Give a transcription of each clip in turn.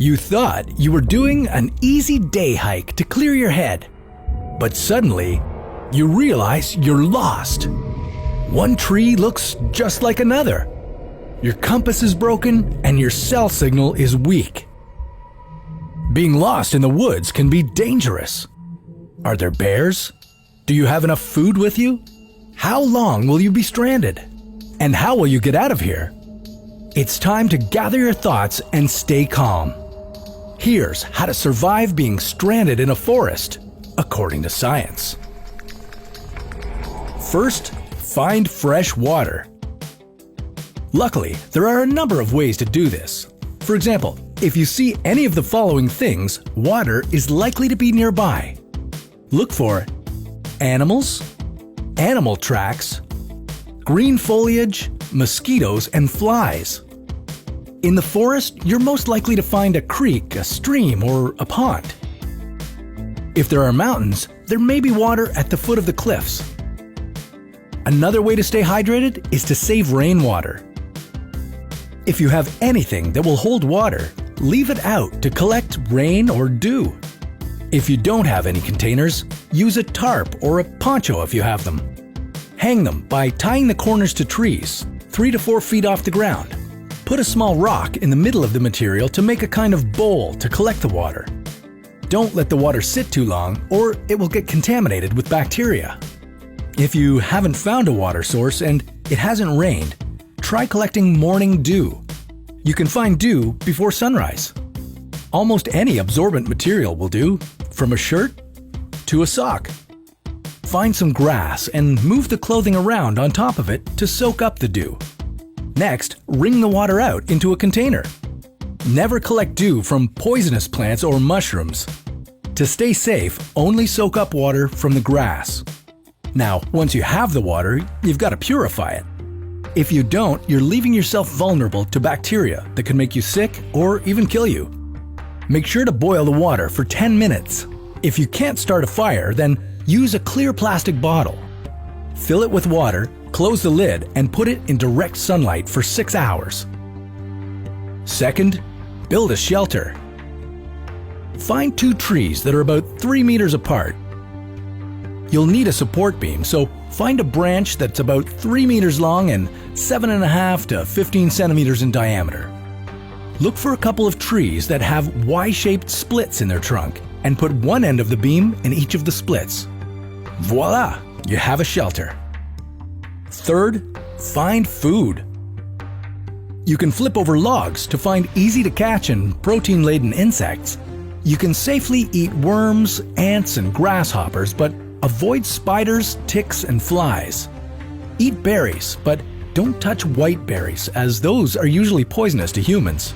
You thought you were doing an easy day hike to clear your head, but suddenly you realize you're lost. One tree looks just like another. Your compass is broken and your cell signal is weak. Being lost in the woods can be dangerous. Are there bears? Do you have enough food with you? How long will you be stranded? And how will you get out of here? It's time to gather your thoughts and stay calm. Here's how to survive being stranded in a forest, according to science. First, find fresh water. Luckily, there are a number of ways to do this. For example, if you see any of the following things, water is likely to be nearby. Look for animals, animal tracks, green foliage, mosquitoes, and flies. In the forest, you're most likely to find a creek, a stream, or a pond. If there are mountains, there may be water at the foot of the cliffs. Another way to stay hydrated is to save rainwater. If you have anything that will hold water, leave it out to collect rain or dew. If you don't have any containers, use a tarp or a poncho if you have them. Hang them by tying the corners to trees, 3 to 4 feet off the ground. Put a small rock in the middle of the material to make a kind of bowl to collect the water. Don't let the water sit too long or it will get contaminated with bacteria. If you haven't found a water source and it hasn't rained, try collecting morning dew. You can find dew before sunrise. Almost any absorbent material will do, from a shirt to a sock. Find some grass and move the clothing around on top of it to soak up the dew. Next, wring the water out into a container. Never collect dew from poisonous plants or mushrooms. To stay safe, only soak up water from the grass. Now, once you have the water, you've got to purify it. If you don't, you're leaving yourself vulnerable to bacteria that can make you sick or even kill you. Make sure to boil the water for 10 minutes. If you can't start a fire, then use a clear plastic bottle. Fill it with water, close the lid, and put it in direct sunlight for 6 hours. Second, build a shelter. Find 2 trees that are about 3 meters apart. You'll need a support beam, so find a branch that's about 3 meters long and 7.5 to 15 centimeters in diameter. Look for a couple of trees that have Y-shaped splits in their trunk and put one end of the beam in each of the splits. Voila! You have a shelter. Third, find food. You can flip over logs to find easy-to-catch and protein-laden insects. You can safely eat worms, ants, and grasshoppers, but avoid spiders, ticks, and flies. Eat berries, but don't touch white berries, as those are usually poisonous to humans.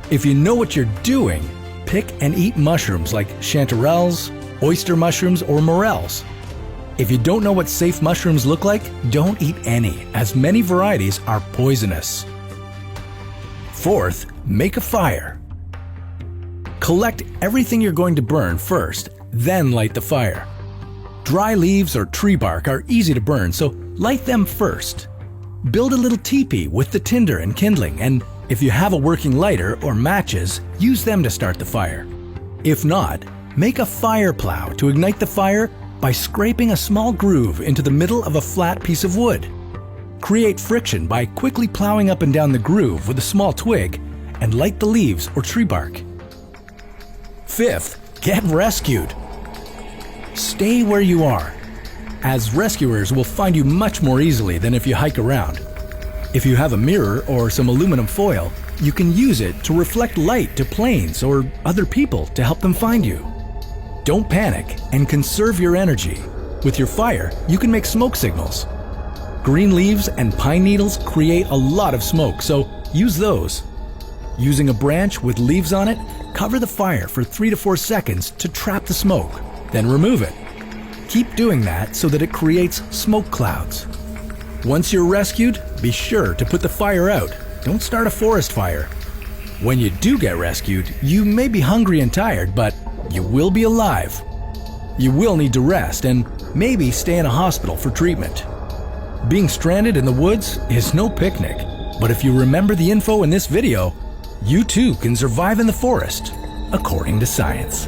If you know what you're doing, pick and eat mushrooms like chanterelles, oyster mushrooms, or morels. If you don't know what safe mushrooms look like, don't eat any, as many varieties are poisonous. Fourth, make a fire. Collect everything you're going to burn first, then light the fire. Dry leaves or tree bark are easy to burn, so light them first. Build a little teepee with the tinder and kindling, and if you have a working lighter or matches, use them to start the fire. If not, make a fire plow to ignite the fire by scraping a small groove into the middle of a flat piece of wood. Create friction by quickly plowing up and down the groove with a small twig and light the leaves or tree bark. Fifth, get rescued. Stay where you are, as rescuers will find you much more easily than if you hike around. If you have a mirror or some aluminum foil, you can use it to reflect light to planes or other people to help them find you. Don't panic and conserve your energy. With your fire, you can make smoke signals. Green leaves and pine needles create a lot of smoke, so use those. Using a branch with leaves on it, cover the fire for 3 to 4 seconds to trap the smoke, then remove it. Keep doing that so that it creates smoke clouds. Once you're rescued, be sure to put the fire out. Don't start a forest fire. When you do get rescued, you may be hungry and tired, but you will be alive. You will need to rest and maybe stay in a hospital for treatment. Being stranded in the woods is no picnic, but if you remember the info in this video, you too can survive in the forest, according to science.